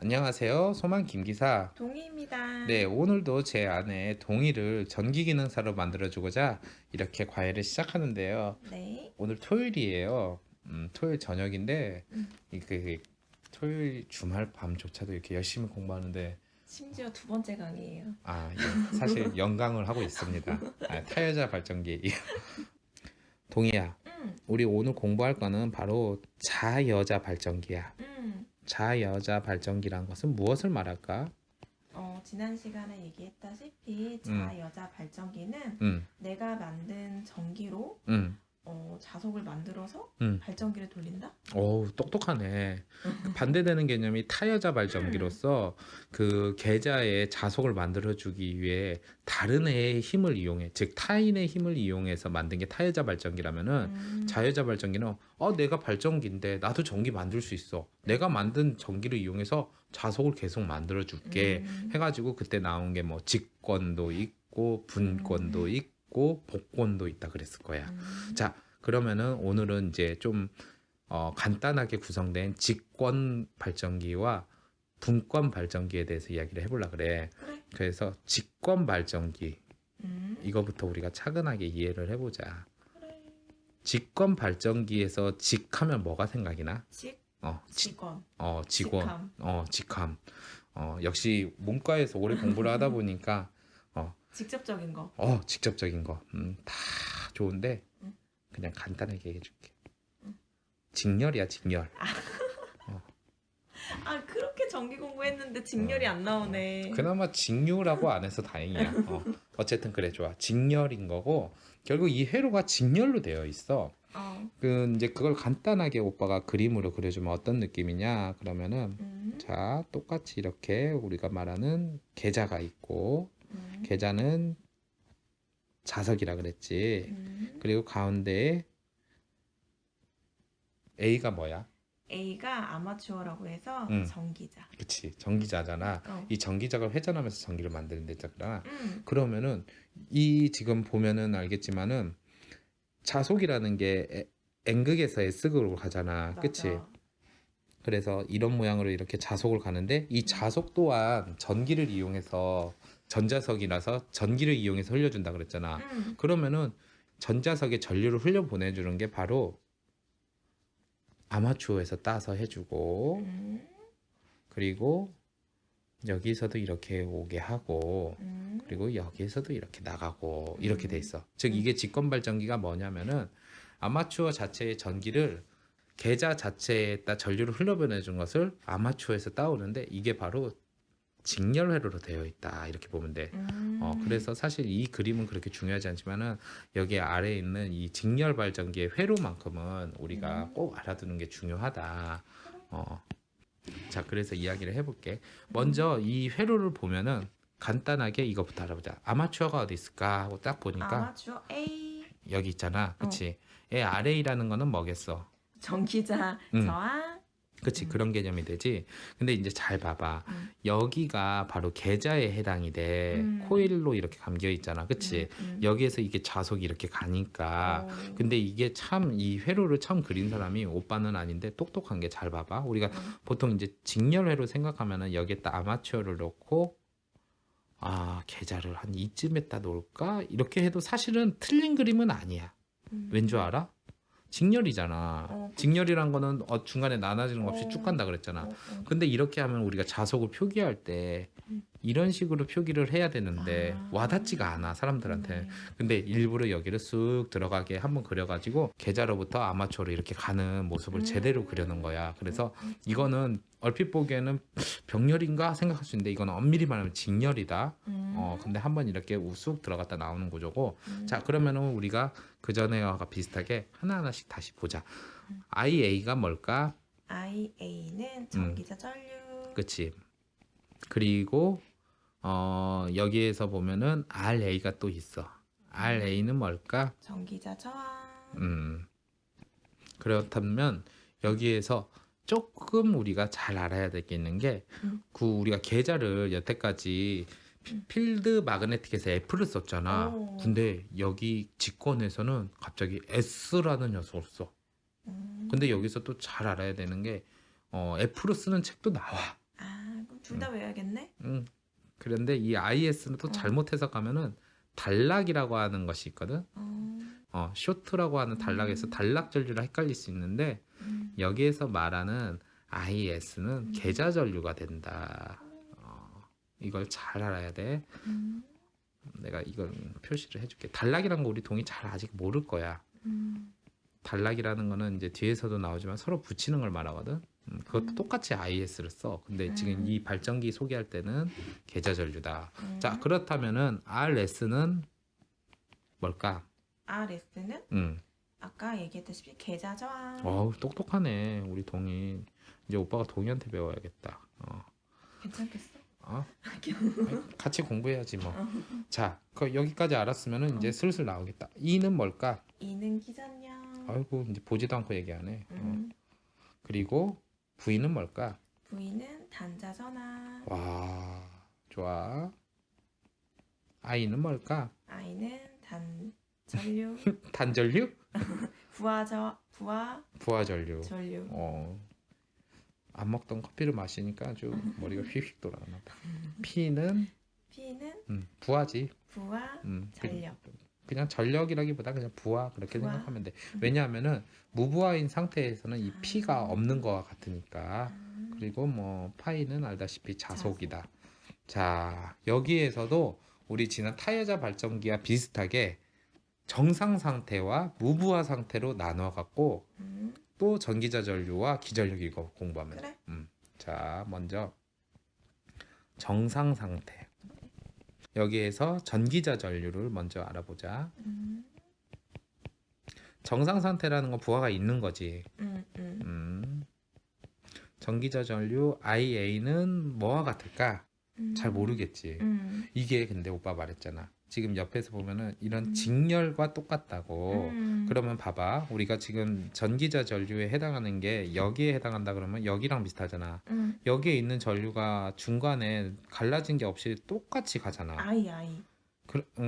안녕하세요. 소만 김기사. 동의입니다. 네, 오늘도 제 아내 동이를 전기 기능사로 만들어주고자 이렇게 과외를 시작하는데요. 네. 오늘 토요일이에요. 토요일 저녁인데, 토요일 주말 밤조차도 이렇게 열심히 공부하는데, 심지어 두 번째 강의예요. 사실 연강을 하고 있습니다. 타여자 발전기. 동이야, 음, 우리 오늘 공부할 거는 바로 자여자 발전기야. 음. 자여자 발전기란 것은 무엇을 말할까? 지난 시간에 얘기했다시피 음, 자여자 발전기는 음, 내가 만든 전기로 음. 자석을 만들어서 음. 발전기를 돌린다? 어우, 똑똑하네. 그 반대되는 개념이 타여자 발전기로서 그 계좌의 자속을 만들어주기 위해 다른 애의 힘을 이용해, 즉 타인의 힘을 이용해서 만든 게 타여자 발전기라면은 자여자 발전기는 내가 발전기인데 나도 전기 만들 수 있어. 내가 만든 전기를 이용해서 자속을 계속 만들어줄게. 해가지고 그때 나온 게 뭐 직권도 있고 분권도 있고 복권도 있다 그랬을 거야. 자, 그러면은 오늘은 이제 좀 간단하게 구성된 직권 발전기와 분권 발전기에 대해서 이야기를 해보려고 그래. 그래. 그래서 직권 발전기, 음, 이거부터 우리가 차근하게 이해를 해보자. 그래. 직권 발전기에서 직하면 뭐가 생각이 나? 직권. 직원, 직함. 직함. 역시 문과에서 오래 공부를 하다 보니까, 직접적인 거. 직접적인 거. 다 좋은데, 그냥 간단하게 얘기해 줄게. 직렬이야, 직렬. 그렇게 전기 공부했는데 직렬이 안 나오네. 그나마 직류라고 안 해서 다행이야. 어쨌든 그래, 좋아. 직렬인 거고, 결국 이 회로가 직렬로 되어 있어. 이제 그걸 간단하게 오빠가 그림으로 그려주면 어떤 느낌이냐? 그러면은, 자, 똑같이 이렇게 우리가 말하는 계좌가 있고, 계좌는 자석이라 그랬지. 그리고 가운데에 A가 뭐야? A가 아마추어라고 해서 전기자. 그치, 전기자잖아. 어. 이 전기자가 회전하면서 전기를 만드는 데잖아. 음, 그러면은 이 지금 보면은 알겠지만은 자속이라는 게 N극에서 S극으로 가잖아. 맞아. 그치? 그래서 이런 모양으로 이렇게 자속을 가는데 이 자속 또한 전기를 이용해서 전자석이라서 전기를 이용해서 흘려준다 그랬잖아. 그러면은 전자석에 전류를 흘려 보내주는 게 바로 아마추어에서 따서 해주고 그리고 여기서도 이렇게 오게 하고 그리고 여기에서도 이렇게 나가고 이렇게 돼 있어. 즉 이게 직권 발전기가 뭐냐면은 아마추어 자체의 전기를 계좌 자체에다 전류를 흘려보내준 것을 아마추어에서 따오는데 이게 바로 직렬 회로로 되어 있다 이렇게 보면 돼. 그래서 사실 이 그림은 그렇게 중요하지 않지만은 여기 아래에 있는 이 직렬 발전기의 회로만큼은 우리가 꼭 알아두는 게 중요하다. 자, 그래서 이야기를 해볼게. 먼저 이 회로를 보면은 간단하게 이거부터 알아보자. 아마추어가 어디 있을까 하고 딱 보니까 아마추어 A. 여기 있잖아. 그치? 얘 RA라는 거는 뭐겠어? 전기자 음. 저항. 그치, 그런 개념이 되지. 근데 이제 잘 봐봐. 여기가 바로 계좌에 해당이 돼. 코일로 이렇게 감겨 있잖아. 그치? 여기에서 이게 자석이 이렇게 가니까. 근데 이게 참 이 회로를 처음 그린 사람이 오빠는 아닌데 똑똑한 게 잘 봐봐. 우리가 보통 이제 직렬회로 생각하면은 여기에다 아마추어를 넣고 계좌를 한 이쯤에다 놓을까? 이렇게 해도 사실은 틀린 그림은 아니야. 왠 줄 알아? 직렬이잖아. 직렬이란 거는 중간에 나눠지는 거 없이 쭉 간다 그랬잖아. 근데 이렇게 하면 우리가 자석을 표기할 때 이런 식으로 표기를 해야 되는데 와닿지가 않아 사람들한테. 근데 일부러 여기를 쑥 들어가게 한번 그려가지고 계좌로부터 아마추어로 이렇게 가는 모습을 제대로 그려놓은 거야. 그래서 이거는 얼핏 보기에는 병렬인가 생각할 수 있는데 이건 엄밀히 말하면 직렬이다. 근데 한번 이렇게 쑥 들어갔다 나오는 구조고. 자, 그러면은 우리가 그 전에와 비슷하게 하나하나씩 다시 보자. IA가 뭘까? IA는 전기자 전류. 그치. 그리고 여기에서 보면은 RA가 또 있어. RA는 뭘까? 전기자 저항. 그렇다면 여기에서 조금 우리가 잘 알아야 될 게 있는 게 우리가 계좌를 여태까지 필드 마그네틱에서 F를 썼잖아. 근데 여기 직권에서는 갑자기 S라는 녀석을 써. 근데 여기서 또 잘 알아야 되는 게 F로 쓰는 책도 나와. 둘 다 외워야겠네. 그런데 이 IS는 또 잘못 해석하면은 단락이라고 하는 것이 있거든. 쇼트라고 하는 단락에서 단락 전류랑 헷갈릴 수 있는데 여기에서 말하는 IS는 계좌 전류가 된다. 이걸 잘 알아야 돼. 내가 이걸 표시를 해줄게. 단락이라는 거 우리 동이 잘 아직 모를 거야. 단락이라는 거는 이제 뒤에서도 나오지만 서로 붙이는 걸 말하거든. 그것도 똑같이 IS를 써. 근데 지금 이 발전기 소개할 때는 계좌 전류다. 자, 그렇다면은 RS는 뭘까? RS는 아까 얘기했다시피 계좌 저항. 어우, 똑똑하네. 우리 동이. 이제 오빠가 동이한테 배워야겠다. 괜찮겠어? 아니, 같이 공부해야지 뭐. 자, 여기까지 알았으면은 이제 슬슬 나오겠다. E는 뭘까? E는 기전력. 아이고, 이제 보지도 않고 얘기하네. 그리고 V는 뭘까? V는 단자 전압. 와, 좋아. I는 뭘까? I는 단전류. 단전류? 부하 부하전류. 전류. 안 먹던 커피를 마시니까 아주 머리가 휙휙 돌아가나 봐. P는 부하지. 부하 전력. 그냥 전력이라기보다 그냥 부하 그렇게 부하? 생각하면 돼. 왜냐하면은 무부하인 상태에서는 이 P가 없는 거와 같으니까. 그리고 뭐 파이는 알다시피 자속이다. 자, 여기에서도 우리 지난 타여자 발전기와 비슷하게 정상 상태와 무부하 상태로 나눠 갖고 또 전기자 전류와 기전력 이거 공부하면 돼. 그래. 자, 먼저 정상 상태. 여기에서 전기자 전류를 먼저 알아보자. 정상 상태라는 건 부하가 있는 거지. 전기자 전류 IA는 뭐와 같을까? 잘 모르겠지. 이게 근데 오빠 말했잖아. 지금 옆에서 보면은 이런 직렬과 똑같다고. 그러면 봐봐. 우리가 지금 전기자 전류에 해당하는 게 여기에 해당한다 그러면 여기랑 비슷하잖아. 여기에 있는 전류가 중간에 갈라진 게 없이 똑같이 가잖아. I.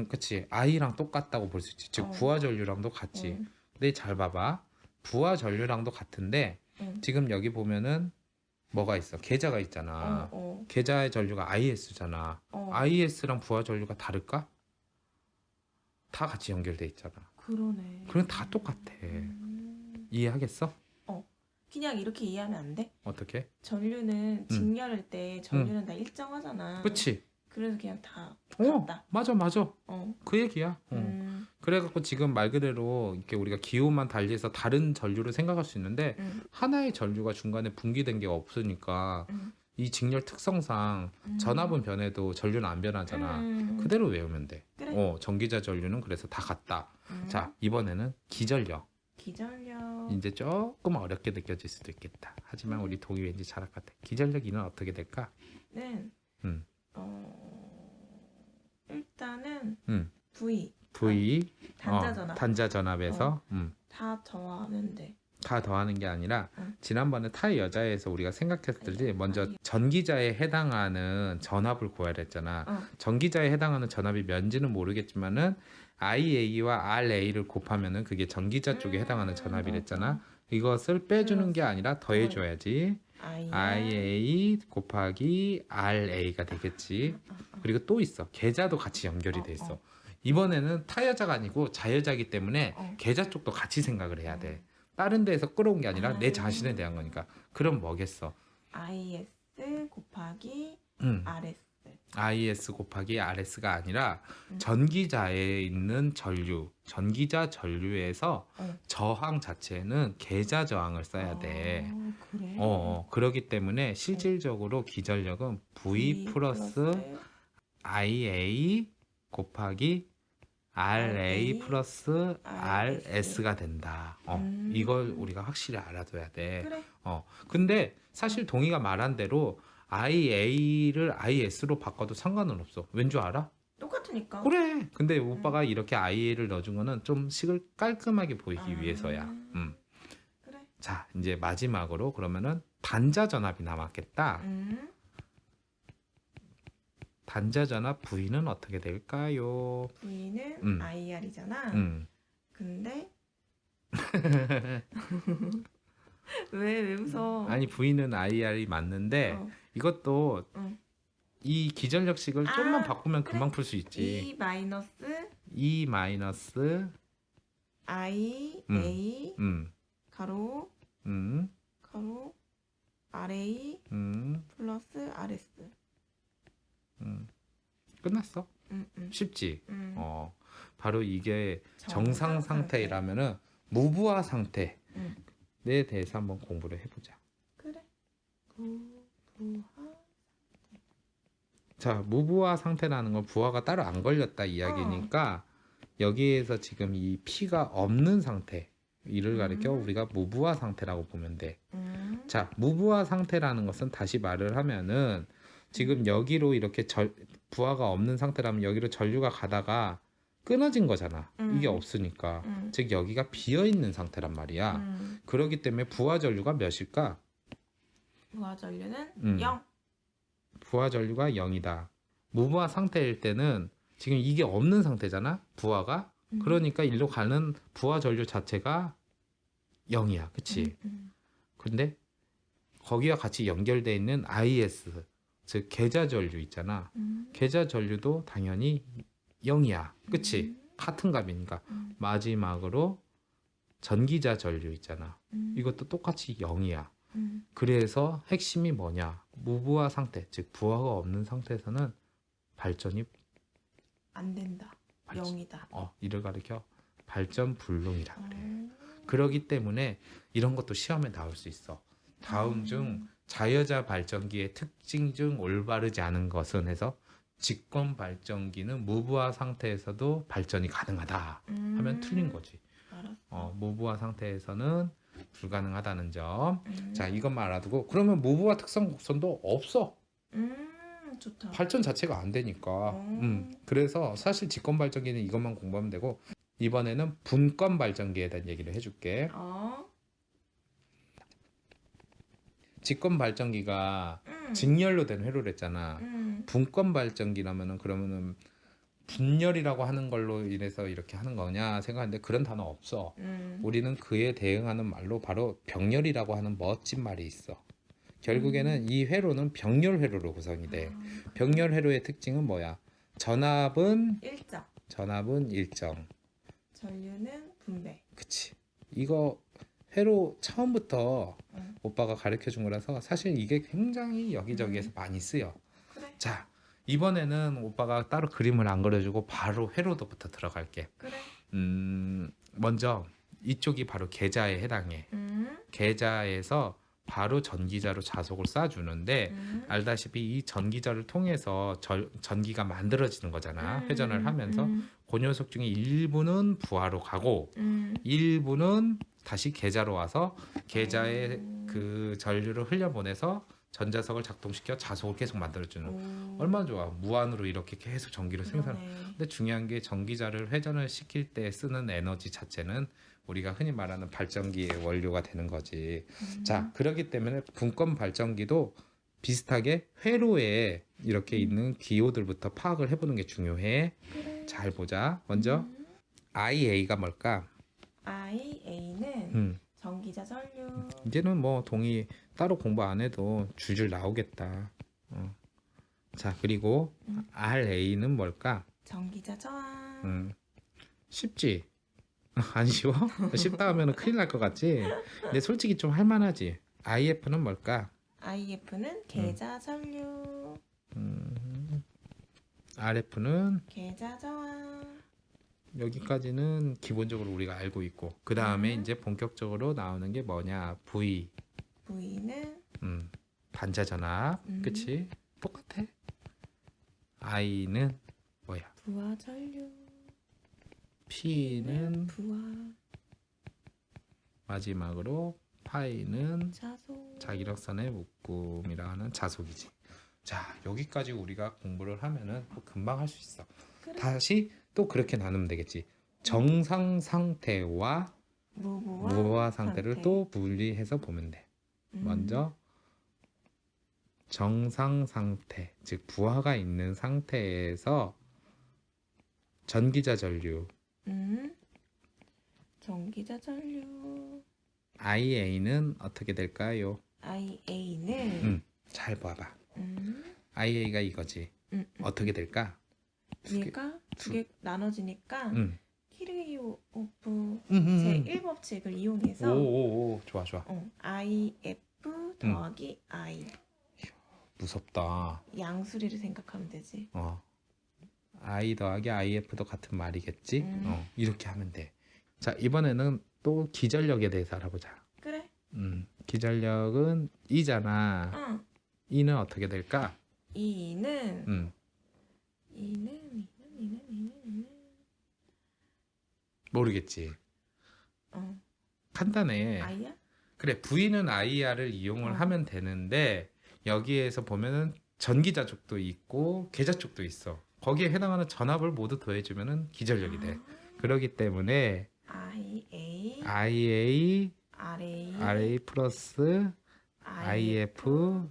그치. I랑 똑같다고 볼 수 있지. 즉 부하 전류랑도 같지. 근데 잘 봐봐. 부하 전류랑도 같은데 지금 여기 보면은 뭐가 있어? 계좌가 있잖아. 계좌의 전류가 IS잖아. IS랑 부하 전류가 다를까? 다 같이 연결돼 있잖아. 그러네. 그럼 다 똑같아. 이해하겠어? 그냥 이렇게 이해하면 안 돼? 어떻게? 전류는 직렬일 때 전류는 다 일정하잖아. 그치? 그래서 그냥 다 같다. 맞아. 그 얘기야. 그래갖고 지금 말 그대로 이렇게 우리가 기호만 달리해서 다른 전류를 생각할 수 있는데 하나의 전류가 중간에 분기된 게 없으니까 이 직렬 특성상 전압은 변해도 전류는 안 변하잖아. 그대로 외우면 돼. 그래. 전기자 전류는 그래서 다 같다. 자, 이번에는 기전력. 이제 조금 어렵게 느껴질 수도 있겠다. 하지만 우리 동이 왠지 잘할 것 같아. 기전력 E는 어떻게 될까? 일단은 V 단자 전압. 단자 전압에서 다 더하면 돼. 다 더하는 게 아니라 지난번에 타의 여자에서 우리가 생각했듯이 먼저 전기자에 해당하는 전압을 구하려 했잖아. 전기자에 해당하는 전압이 뭔지는 모르겠지만은 IA와 RA를 곱하면은 그게 전기자 쪽에 해당하는 전압이랬잖아. 이것을 빼주는 게 아니라 더해줘야지. IA 곱하기 RA가 되겠지. 그리고 또 있어. 계좌도 같이 연결이 돼 있어. 이번에는 타여자가 아니고 자여자이기 때문에 계좌 쪽도 같이 생각을 해야 돼. 다른 데에서 끌어온 게 아니라 내 자신에 대한 거니까. 그럼 뭐겠어? IS 곱하기 RS. IS 곱하기 RS가 아니라 전기자에 있는 전류, 전기자 전류에서 저항 자체는 계좌 저항을 써야 돼. 그래? 그러기 때문에 실질적으로 기전력은 V 플러스 IA 곱하기 RA 플러스 RS가 된다. 이걸 우리가 확실히 알아둬야 돼. 그래. 근데 사실 동의가 말한 대로 IA를 IS로 바꿔도 상관은 없어. 왠 줄 알아? 똑같으니까. 그래. 근데 오빠가 이렇게 IA를 넣어준 거는 좀 식을 깔끔하게 보이기 위해서야. 그래. 자, 이제 마지막으로 그러면은 단자 전압이 남았겠다. 단자 전압 V는 어떻게 될까요? V는 IR이잖아. 근데 왜 웃어? 아니 V는 IR이 맞는데 이것도 응. 이 기전력식을 좀만 바꾸면 그래. 금방 풀 수 있지. E 마이너스 E 마이너스 I 음. A 가로 가로 RA 플러스 RS. 끝났어. 쉽지. 바로 이게 정상 상태라면은 무부하 상태에 대해서 한번 공부를 해보자. 그래. 무부하. 자, 무부하 상태라는 건 부하가 따로 안 걸렸다 이야기니까 여기에서 지금 이 P가 없는 상태 이를 가리켜 우리가 무부하 상태라고 보면 돼. 자, 무부하 상태라는 것은 다시 말을 하면은 지금 여기로 이렇게 부하가 없는 상태라면 여기로 전류가 가다가 끊어진 거잖아. 이게 없으니까. 즉 여기가 비어 있는 상태란 말이야. 그렇기 때문에 부하 전류가 몇일까? 부하 전류는 0. 부하 전류가 0이다. 무부하 상태일 때는 지금 이게 없는 상태잖아. 부하가. 그러니까 일로 가는 부하 전류 자체가 0이야. 그치? 근데 거기와 같이 연결되어 있는 IS 즉 계좌 전류 있잖아. 계좌 전류도 당연히 0이야. 그치? 같은 값이니까. 마지막으로 전기자 전류 있잖아. 이것도 똑같이 0이야. 그래서 핵심이 뭐냐? 무부하 상태, 즉 부하가 없는 상태에서는 발전이 안 된다. 0이다. 이를 가리켜 발전 불능이라 그래. 그러기 때문에 이런 것도 시험에 나올 수 있어. 다음 중 자여자 발전기의 특징 중 올바르지 않은 것은 해서 직권 발전기는 무부하 상태에서도 발전이 가능하다 하면 틀린 거지. 무부하 상태에서는 불가능하다는 점. 자, 이것만 알아두고 그러면 무부하 특성 곡선도 없어. 좋다. 발전 자체가 안 되니까. 그래서 사실 직권 발전기는 이것만 공부하면 되고 이번에는 분권 발전기에 대한 얘기를 해줄게. 직권 발전기가 직렬로 된 회로를 했잖아. 분권 발전기라면은 그러면은 분열이라고 하는 걸로 인해서 이렇게 하는 거냐 생각하는데 그런 단어 없어. 우리는 그에 대응하는 말로 바로 병렬이라고 하는 멋진 말이 있어. 결국에는 이 회로는 병렬 회로로 구성이 돼. 병렬 회로의 특징은 뭐야? 전압은 일정. 전류는 분배. 그치. 이거 회로 처음부터 오빠가 가르쳐 준 거라서 사실 이게 굉장히 여기저기에서 많이 쓰여. 그래. 자, 이번에는 오빠가 따로 그림을 안 그려주고 바로 회로도부터 들어갈게. 그래. 먼저 이쪽이 바로 계좌에 해당해. 계좌에서 바로 전기자로 자속을 쏴주는데 알다시피 이 전기자를 통해서 전기가 만들어지는 거잖아. 회전을 하면서 그 녀석 중에 일부는 부하로 가고 일부는 다시 계좌로 와서 계좌에 그 전류를 흘려보내서 전자석을 작동시켜 자속을 계속 만들어주는. 얼마나 좋아. 무한으로 이렇게 계속 전기를 생산. 근데 중요한 게 전기자를 회전을 시킬 때 쓰는 에너지 자체는 우리가 흔히 말하는 발전기의 원료가 되는 거지. 자, 그렇기 때문에 분권 발전기도 비슷하게 회로에 이렇게 있는 기호들부터 파악을 해보는 게 중요해. 그래. 잘 보자. 먼저 IA가 뭘까? IA는 전기자 전류. 이제는 뭐 동의 따로 공부 안 해도 줄줄 나오겠다. 자, 그리고 RA는 뭘까? 전기자 저항. 쉽지? 안 쉬워? 쉽다 하면 큰일 날 것 같지? 근데 솔직히 좀 할만하지? IF는 뭘까? IF는 계좌 전류. RF는 계좌 저항. 여기까지는 기본적으로 우리가 알고 있고 그 다음에 이제 본격적으로 나오는 게 뭐냐? V는 반자전압. 그치? 똑같아. I는 뭐야? 부하 전류. P는 부하. 마지막으로 파이는 자속. 자기력선의 묶음이라 하는 자속이지. 자, 여기까지 우리가 공부를 하면은 금방 할 수 있어. 그래. 다시 또 그렇게 나누면 되겠지. 정상 상태와 무부하 상태를 또 분리해서 보면 돼. 먼저 정상 상태, 즉 부하가 있는 상태에서 전기자 전류 전기자 전류. IA는 어떻게 될까요? IA는 잘 봐봐. IA가 이거지. 어떻게 될까? 얘가 두 개 나눠지니까 응. 키르기오프 응. 제1법칙을 이용해서 오오오 좋아 좋아. IF 더하기 I 무섭다. 양수리를 생각하면 되지. I 더하기 IF도 같은 말이겠지? 이렇게 하면 돼. 자, 이번에는 또 기전력에 대해서 알아보자. 그래. 기전력은 E잖아. E는 어떻게 될까? E는 모르겠지. 간단해. I야? 그래, V는 IR을 이용을 하면 되는데 여기에서 보면은 전기자족도 있고 계자쪽도 있어. 거기에 해당하는 전압을 모두 더해주면은 기전력이 돼. 그렇기 때문에 IA RA 플러스 IF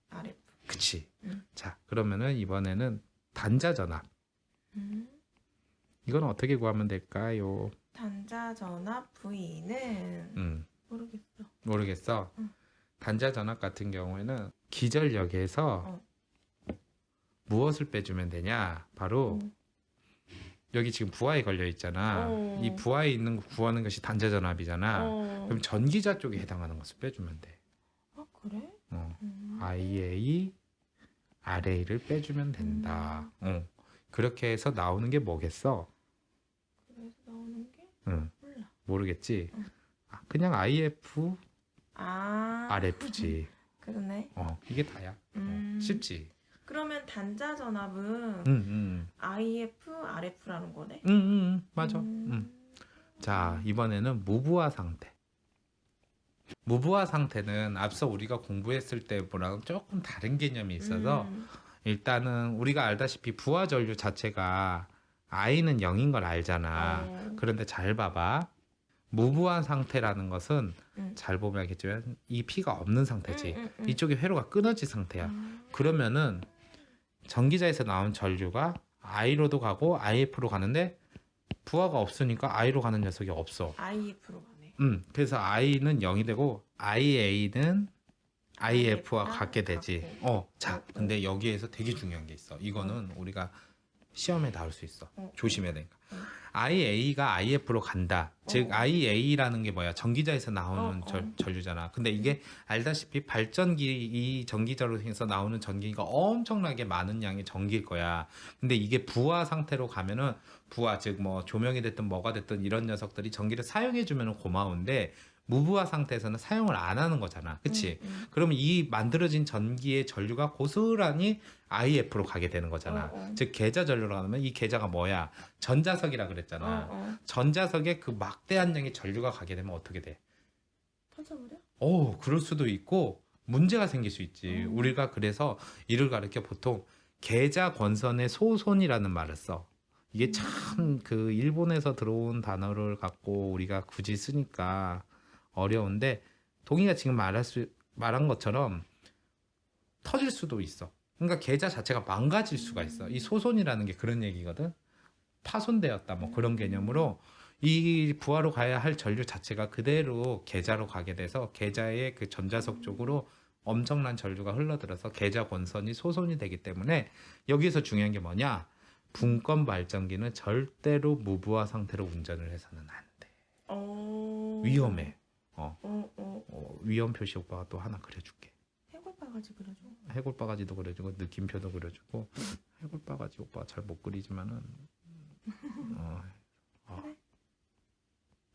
RF. 그치. 자, 그러면은 이번에는 단자 전압. 이건 어떻게 구하면 될까요? 단자 전압 V는 모르겠어. 단자 전압 같은 경우에는 기전력에서 무엇을 빼주면 되냐? 바로 여기 지금 부하에 걸려 있잖아. 이 부하에 있는 거 구하는 것이 단자 전압이잖아. 그럼 전기자 쪽에 해당하는 것을 빼주면 돼. 아 그래? IA, RA를 빼주면 된다. 그렇게 해서 나오는 게 뭐겠어? 그래서 나오는 게 몰라. 모르겠지. 그냥 IF, 아 RF지. 그러네. 이게 다야. 쉽지. 그러면 단자 전압은 IF, RF라는 거네. 맞아. 자, 이번에는 무부하 상태. 무부하 상태는 앞서 우리가 공부했을 때보다는 조금 다른 개념이 있어서 일단은 우리가 알다시피 부하 전류 자체가 I는 0인 걸 알잖아. 그런데 잘 봐봐. 무부하 상태라는 것은 잘 보면 알겠지만 이 P가 없는 상태지. 이쪽에 회로가 끊어진 상태야. 그러면은 전기자에서 나온 전류가 I로도 가고 IF로 가는데 부하가 없으니까 I로 가는 녀석이 없어. IF로 가네. 그래서 I는 0이 되고 IA는 IF와 IF가 같게 되지. 자, 근데 여기에서 되게 중요한 게 있어. 이거는 우리가 시험에 나올 수 있어. 조심해야 되니까. IA가 IF로 간다. 즉 IA라는 게 뭐야? 전기자에서 나오는 전류잖아. 근데 이게 알다시피 발전기 이 전기자로 해서 나오는 전기가 엄청나게 많은 양의 전기일 거야. 근데 이게 부하 상태로 가면은 부하 즉 뭐 조명이 됐든 뭐가 됐든 이런 녀석들이 전기를 사용해 주면은 고마운데 무부하 상태에서는 사용을 안 하는 거잖아. 그치? 그러면 이 만들어진 전기의 전류가 고스란히 IF로 가게 되는 거잖아. 즉 계자 전류라고 하면 이 계자가 뭐야? 전자석이라 그랬잖아. 전자석에 그 막대한 양의 전류가 가게 되면 어떻게 돼? 터져버려? 그럴 수도 있고 문제가 생길 수 있지. 우리가 그래서 이를 가리켜 보통 계자 권선의 소손이라는 말을 써. 이게 참 그 일본에서 들어온 단어를 갖고 우리가 굳이 쓰니까 어려운데 동의가 지금 말한 것처럼 터질 수도 있어. 그러니까 계자 자체가 망가질 수가 있어. 이 소손이라는 게 그런 얘기거든. 파손되었다 뭐 그런 개념으로 이 부하로 가야 할 전류 자체가 그대로 계자로 가게 돼서 계자의 그 전자석 쪽으로 엄청난 전류가 흘러들어서 계자 권선이 소손이 되기 때문에 여기서 중요한 게 뭐냐? 분권 발전기는 절대로 무부하 상태로 운전을 해서는 안 돼. 위험해. 위험 표시 오빠가 또 하나 그려줄게. 해골바가지 그려줘. 해골바가지도 그려주고 느낌표도 그려주고 해골바가지 오빠가 잘 못 그리지만은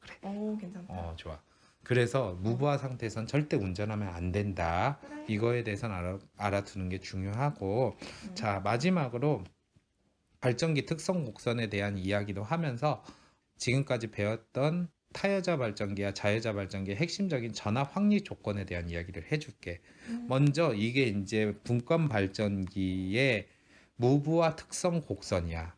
그래. 괜찮다. 좋아. 그래서 무부하 상태에선 절대 운전하면 안 된다. 그래. 이거에 대해서는 알아두는 게 중요하고 자 마지막으로 발전기 특성 곡선에 대한 이야기도 하면서 지금까지 배웠던 타여자 발전기와 자여자 발전기의 핵심적인 전압 확립 조건에 대한 이야기를 해줄게. 먼저 이게 이제 분권 발전기의 무부하 특성 곡선이야.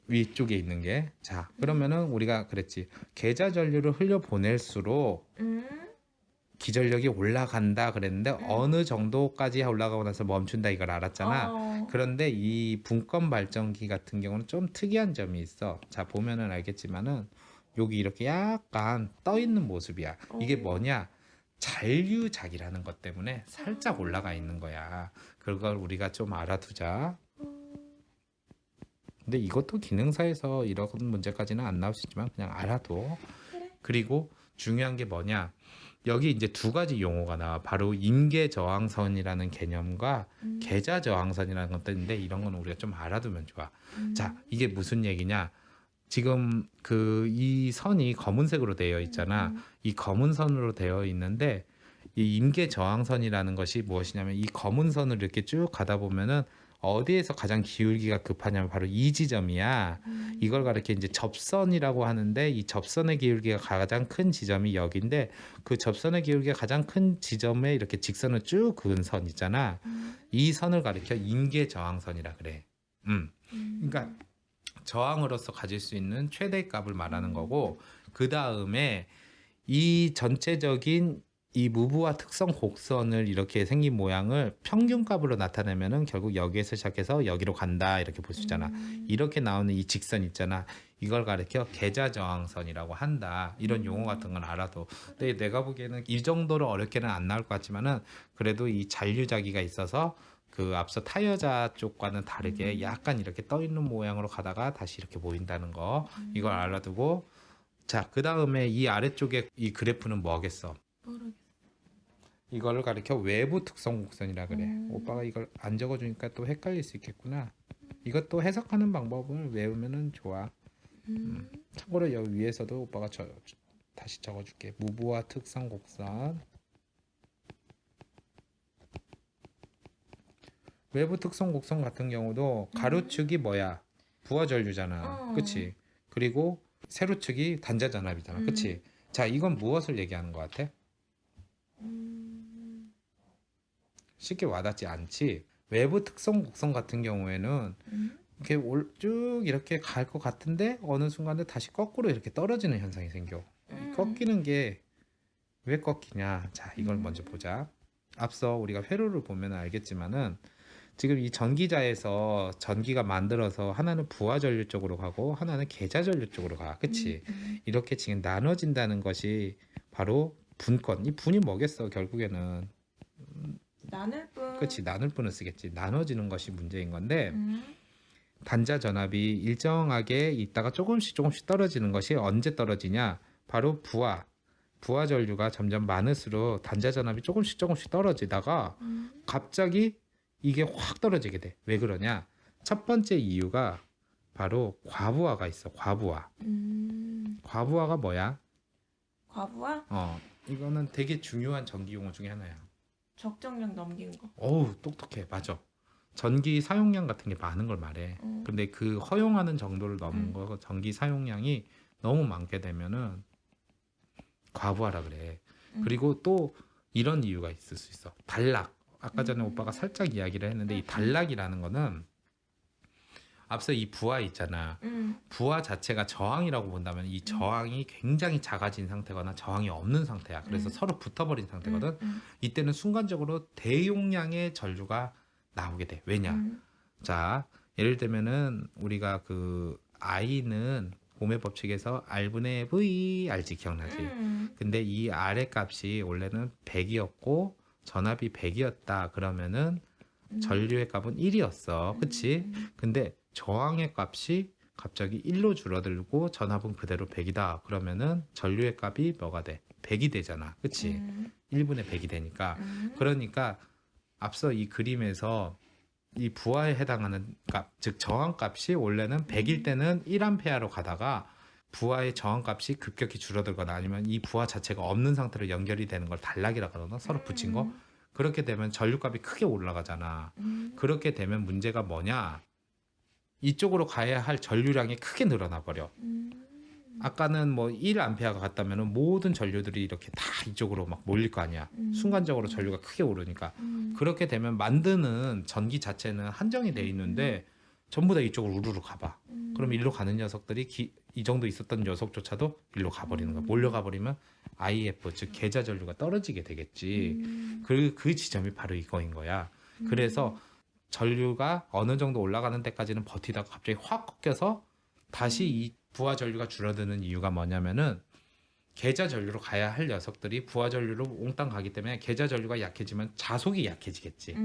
위쪽에 있는 게. 자, 그러면은 우리가 그랬지. 계자 전류를 흘려 보낼수록 기전력이 올라간다 그랬는데 어느 정도까지 올라가고 나서 멈춘다 이걸 알았잖아. 그런데 이 분권 발전기 같은 경우는 좀 특이한 점이 있어. 자, 보면은 알겠지만은 여기 이렇게 약간 떠 있는 모습이야. 이게 뭐냐? 잔류작이라는 것 때문에 살짝 올라가 있는 거야. 그걸 우리가 좀 알아두자. 근데 이것도 기능사에서 이런 문제까지는 안 나올 수 있지만 그냥 알아둬. 그래. 그리고 중요한 게 뭐냐? 여기 이제 두 가지 용어가 나와. 바로 임계저항선이라는 개념과 계좌저항선이라는 것도 있는데 이런 건 우리가 좀 알아두면 좋아. 자, 이게 무슨 얘기냐? 지금 이 선이 검은색으로 되어 있잖아. 이 검은 선으로 되어 있는데 이 임계저항선이라는 것이 무엇이냐면 이 검은 선을 이렇게 쭉 가다 보면은 어디에서 가장 기울기가 급하냐면 바로 이 지점이야. 이걸 가리켜 이제 접선이라고 하는데 이 접선의 기울기가 가장 큰 지점이 여기인데 그 접선의 기울기가 가장 큰 지점에 이렇게 직선을 쭉 그은 선 있잖아. 이 선을 가리켜 임계저항선이라 그래. 그러니까 저항으로서 가질 수 있는 최대 값을 말하는 거고 그 다음에 이 전체적인 이 무브와 특성 곡선을 이렇게 생긴 모양을 평균값으로 나타내면은 결국 여기에서 시작해서 여기로 간다 이렇게 볼 수 있잖아. 이렇게 나오는 이 직선 있잖아. 이걸 가리켜 계좌저항선이라고 한다. 이런 용어 같은 건 알아도. 근데 내가 보기에는 이 정도로 어렵게는 안 나올 것 같지만은 그래도 이 잔류자기가 있어서 그 앞서 타여자 쪽과는 다르게 약간 이렇게 떠 있는 모양으로 가다가 다시 이렇게 모인다는 거. 이걸 알아두고 자, 그 다음에 이 아래쪽에 이 그래프는 뭐겠어? 모르겠어. 이거를 가리켜 외부 특성 곡선이라 그래. 오빠가 이걸 안 적어주니까 또 헷갈릴 수 있겠구나. 이것도 해석하는 방법을 외우면은 좋아. 참고로 여기 위에서도 오빠가 다시 적어줄게. 무브와 특성 곡선. 외부 특성 곡선 같은 경우도 가로축이 뭐야? 부하전류잖아. 그치? 그리고 세로축이 단자전압이잖아. 그치? 자, 이건 무엇을 얘기하는 것 같아? 쉽게 와닿지 않지. 외부 특성 곡선 같은 경우에는 이렇게 쭉 이렇게 갈 것 같은데 어느 순간에 다시 거꾸로 이렇게 떨어지는 현상이 생겨. 꺾이는 게 왜 꺾이냐? 자, 이걸 먼저 보자. 앞서 우리가 회로를 보면 알겠지만은 지금 이 전기자에서 전기가 만들어서 하나는 부하전류 쪽으로 가고 하나는 계좌전류 쪽으로 가. 그치? 이렇게 지금 나눠진다는 것이 바로 분권. 이 분이 뭐겠어? 결국에는 나눌 뿐. 그치, 나눌 뿐을 쓰겠지. 나눠지는 것이 문제인 건데 단자 전압이 일정하게 있다가 조금씩 떨어지는 것이 언제 떨어지냐? 바로 부하 전류가 점점 많을수록 단자 전압이 조금씩 떨어지다가 갑자기 이게 확 떨어지게 돼. 왜 그러냐? 첫 번째 이유가 바로 과부하가 있어. 과부하가 뭐야? 과부하? 이거는 되게 중요한 전기 용어 중에 하나야. 적정량 넘긴 거. 어우, 똑똑해. 맞아. 전기 사용량 같은 게 많은 걸 말해. 근데 그 허용하는 정도를 넘은 거, 전기 사용량이 너무 많게 되면은 과부하라 그래. 그리고 또 이런 이유가 있을 수 있어. 단락. 아까 전에 오빠가 살짝 이야기를 했는데 이 단락이라는 거는 앞서 이 부하 있잖아. 부하 자체가 저항이라고 본다면 이 저항이 굉장히 작아진 상태거나 저항이 없는 상태야. 그래서 서로 붙어버린 상태거든. 이때는 순간적으로 대용량의 전류가 나오게 돼. 왜냐? 자, 예를 들면은 우리가 그 I는 오메 법칙에서 R분의 V 알지? 기억나지? 근데 이 R의 값이 원래는 100이었고 전압이 100이었다. 그러면은 전류의 값은 1이었어. 그치? 근데 저항의 값이 갑자기 1로 줄어들고 전압은 그대로 100이다. 그러면은 전류의 값이 뭐가 돼? 100이 되잖아. 그치? 1분의 100이 되니까. 그러니까 앞서 이 그림에서 이 부하에 해당하는 값, 즉 저항값이 원래는 100일 때는 1A로 가다가 부하의 저항값이 급격히 줄어들거나 아니면 이 부하 자체가 없는 상태로 연결이 되는 걸 단락이라고 하거나 서로 붙인 거. 그렇게 되면 전류값이 크게 올라가잖아. 그렇게 되면 문제가 뭐냐? 이쪽으로 가야 할 전류량이 크게 늘어나 버려. 아까는 뭐 1A가 갔다면 모든 전류들이 이렇게 다 이쪽으로 막 몰릴 거 아니야. 순간적으로 전류가 크게 오르니까. 그렇게 되면 만드는 전기 자체는 한정이 돼 있는데 전부 다 이쪽으로 우르르 가봐. 그럼 일로 가는 녀석들이 이 정도 있었던 녀석조차도 일로 가버리는 거야. 몰려가 버리면 IF, 즉 계좌 전류가 떨어지게 되겠지. 그 지점이 바로 이거인 거야. 그래서 전류가 어느 정도 올라가는 데까지는 버티다가 갑자기 확 꺾여서 다시 이 부하 전류가 줄어드는 이유가 뭐냐면은 계좌 전류로 가야 할 녀석들이 부하 전류로 몽땅 가기 때문에 계좌 전류가 약해지면 자속이 약해지겠지.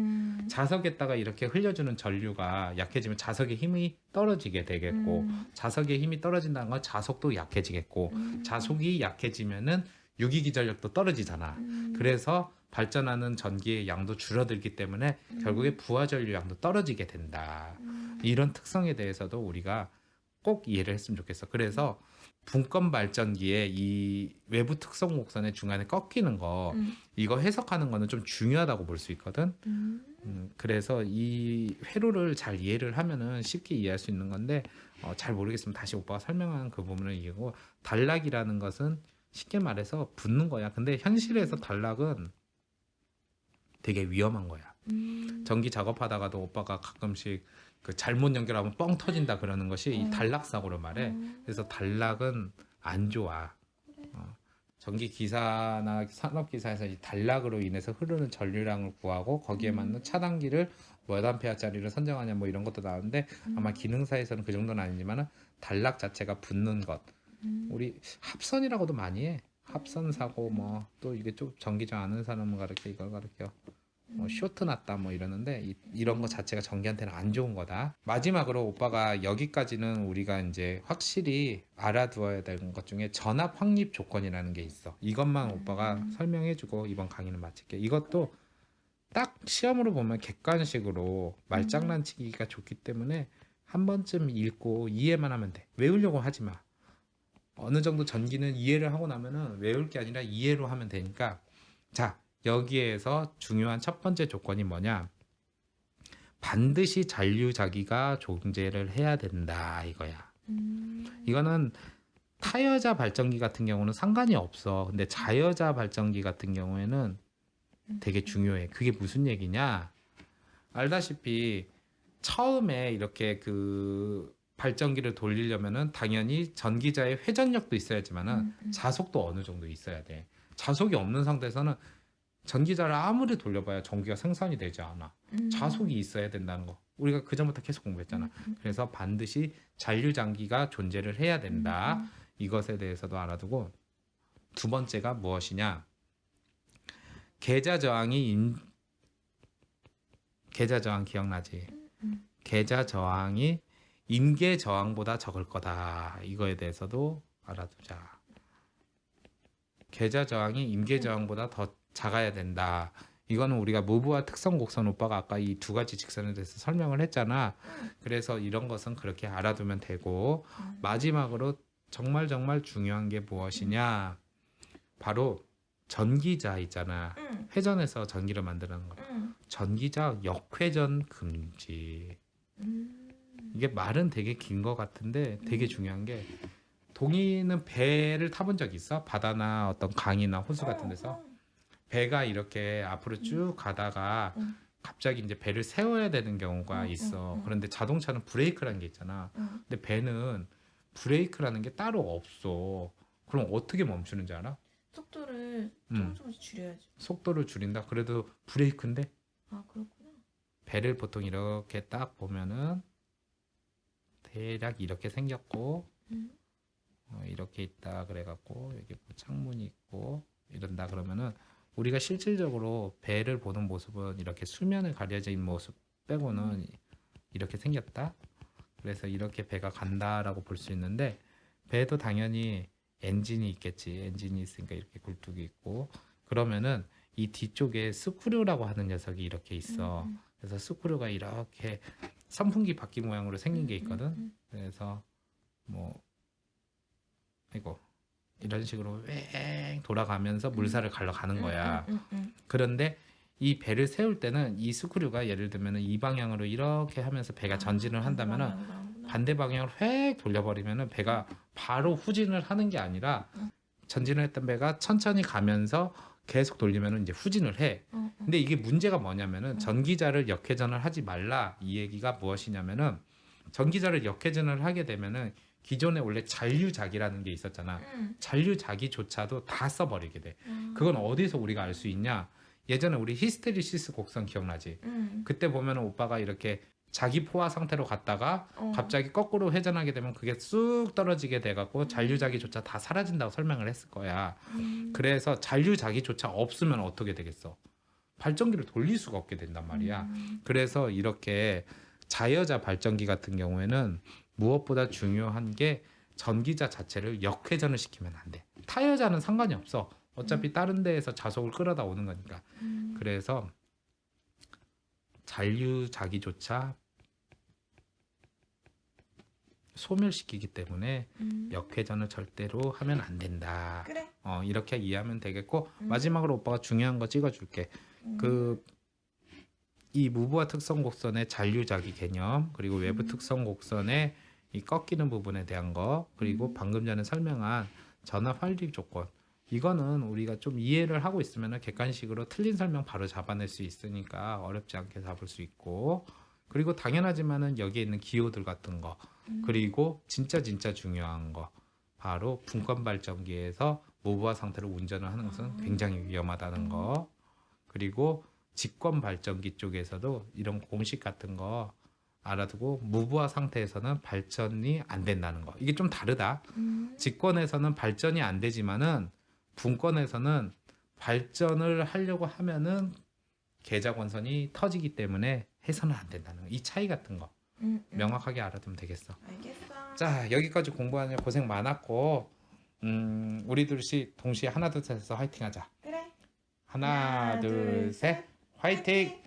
자석에다가 이렇게 흘려주는 전류가 약해지면 자석의 힘이 떨어지게 되겠고, 자석의 힘이 떨어진다는 건 자속도 약해지겠고, 자속이 약해지면은 유기기전력도 떨어지잖아. 그래서 발전하는 전기의 양도 줄어들기 때문에 결국에 부하 전류 양도 떨어지게 된다. 이런 특성에 대해서도 우리가 꼭 이해를 했으면 좋겠어. 그래서 분권 발전기의 이 외부 특성 곡선의 중간에 꺾이는 거, 이거 해석하는 거는 좀 중요하다고 볼 수 있거든. 그래서 이 회로를 잘 이해를 하면은 쉽게 이해할 수 있는 건데, 잘 모르겠으면 다시 오빠가 설명한 그 부분을 이해하고, 단락이라는 것은 쉽게 말해서 붙는 거야. 근데 현실에서 단락은 되게 위험한 거야. 전기 작업하다가도 오빠가 가끔씩 그 잘못 연결하면 뻥 터진다 그러는 것이 이 단락 사고로 말해. 그래서 단락은 안 좋아. 전기 기사나 산업 기사에서 이 단락으로 인해서 흐르는 전류량을 구하고 거기에 맞는 차단기를 몇 암페어짜리를 선정하냐 뭐 이런 것도 나오는데, 아마 기능사에서는 그 정도는 아니지만은 단락 자체가 붙는 것, 우리 합선이라고도 많이 해. 합선 사고 뭐 또 이게 좀 전기 좀 아는 사람은 가르쳐 이걸 가르쳐. 뭐 쇼트 났다 뭐 이러는데 이런 거 자체가 전기한테는 안 좋은 거다. 마지막으로 오빠가 여기까지는 우리가 이제 확실히 알아두어야 되는 것 중에 전압 확립 조건이라는 게 있어. 이것만 오빠가 설명해주고 이번 강의는 마칠게. 이것도 딱 시험으로 보면 객관식으로 말장난치기가 좋기 때문에 한 번쯤 읽고 이해만 하면 돼. 외우려고 하지 마. 어느 정도 전기는 이해를 하고 나면은 외울 게 아니라 이해로 하면 되니까. 자, 여기에서 중요한 첫 번째 조건이 뭐냐? 반드시 잔류자기가 존재를 해야 된다 이거야. 이거는 타여자 발전기 같은 경우는 상관이 없어. 근데 자여자 발전기 같은 경우에는 되게 중요해. 그게 무슨 얘기냐? 알다시피 처음에 이렇게 그 발전기를 돌리려면은 당연히 전기자의 회전력도 있어야지만은 자속도 어느 정도 있어야 돼. 자속이 없는 상태에서는 전기자를 아무리 돌려봐야 전기가 생산이 되지 않아. 자속이 있어야 된다는 거. 우리가 그전부터 계속 공부했잖아. 그래서 반드시 잔류장기가 존재를 해야 된다. 이것에 대해서도 알아두고, 두 번째가 무엇이냐? 계좌 저항이 계좌 저항 기억나지? 계좌 저항이 임계 저항보다 적을 거다. 이거에 대해서도 알아두자. 계좌 저항이 임계 저항보다 더 작아야 된다. 이거는 우리가 무브와 특성 곡선 오빠가 아까 이 두 가지 직선에 대해서 설명을 했잖아. 그래서 이런 것은 그렇게 알아두면 되고, 마지막으로 정말 중요한 게 무엇이냐? 바로 전기자 있잖아. 회전해서 전기를 만드는 거. 전기자 역회전 금지. 이게 말은 되게 긴 것 같은데 되게 중요한 게, 동이는 배를 타본 적 있어? 바다나 어떤 강이나 호수 같은 데서 배가 이렇게 앞으로 쭉 가다가 갑자기 이제 배를 세워야 되는 경우가 있어. 그런데 자동차는 브레이크라는 게 있잖아. 근데 배는 브레이크라는 게 따로 없어. 그럼 어떻게 멈추는 줄 알아? 속도를 조금씩 줄여야죠. 속도를 줄인다. 그래도 브레이크인데? 아, 그렇구나. 배를 보통 이렇게 딱 보면은 대략 이렇게 생겼고, 이렇게 있다 그래갖고 여기 뭐 창문이 있고 이런다 그러면은, 우리가 실질적으로 배를 보는 모습은 이렇게 수면을 가려진 모습 빼고는 이렇게 생겼다. 그래서 이렇게 배가 간다라고 볼 수 있는데, 배도 당연히 엔진이 있겠지. 엔진이 있으니까 이렇게 굴뚝이 있고, 그러면은 이 뒤쪽에 스크류라고 하는 녀석이 이렇게 있어. 그래서 스크류가 이렇게 선풍기 바퀴 모양으로 생긴 게 있거든. 그래서 뭐 이거 이런 식으로 왱 돌아가면서 물살을 갈러 가는 거야. 그런데 이 배를 세울 때는 이 스크류가 예를 들면 이 방향으로 이렇게 하면서 배가 전진을 한다면은, 반대 방향으로 획 돌려버리면은 배가 바로 후진을 하는 게 아니라, 전진을 했던 배가 천천히 가면서 계속 돌리면은 이제 후진을 해. 근데 이게 문제가 뭐냐면은, 전기자를 역회전을 하지 말라 이 얘기가 무엇이냐면은, 전기자를 역회전을 하게 되면은 기존에 원래 잔류자기라는 게 있었잖아. 잔류자기조차도 다 써버리게 돼. 그건 어디서 우리가 알 수 있냐? 예전에 우리 히스테리시스 곡선 기억나지? 그때 보면은 오빠가 이렇게 자기 포화 상태로 갔다가 어. 갑자기 거꾸로 회전하게 되면 그게 쑥 떨어지게 돼갖고 잔류자기조차 다 사라진다고 설명을 했을 거야. 그래서 잔류자기조차 없으면 어떻게 되겠어? 발전기를 돌릴 수가 없게 된단 말이야. 그래서 이렇게 자여자 발전기 같은 경우에는 무엇보다 중요한 게 전기자 자체를 역회전을 시키면 안 돼. 타여자는 상관이 없어. 어차피 다른 데에서 자속을 끌어다 오는 거니까. 그래서 잔류자기조차 소멸시키기 때문에 역회전을 절대로 하면 안 된다. 그래. 이렇게 이해하면 되겠고 마지막으로 오빠가 중요한 거 찍어줄게. 이 무브와 특성 곡선의 잔류자기 개념, 그리고 외부 특성 곡선의 이 꺾이는 부분에 대한 거, 그리고 방금 전에 설명한 전압 활립 조건, 이거는 우리가 좀 이해를 하고 있으면 객관식으로 틀린 설명 바로 잡아낼 수 있으니까 어렵지 않게 잡을 수 있고, 그리고 당연하지만은 여기에 있는 기호들 같은 거, 그리고 진짜 중요한 거, 바로 분권 발전기에서 무브화 상태로 운전을 하는 것은 굉장히 위험하다는 거, 그리고 직권 발전기 쪽에서도 이런 공식 같은 거 알아두고 무브화 상태에서는 발전이 안 된다는 거. 이게 좀 다르다. 직권에서는 발전이 안 되지만은 분권에서는 발전을 하려고 하면은 계좌권선이 터지기 때문에 해서는 안 된다는 거. 이 차이 같은 거 명확하게 알아두면 되겠어. 알겠어. 자, 여기까지 공부하느라 고생 많았고 우리 둘이 동시에 하나 둘 셋 해서 화이팅 하자. 그래. 하나 둘 셋 화이팅!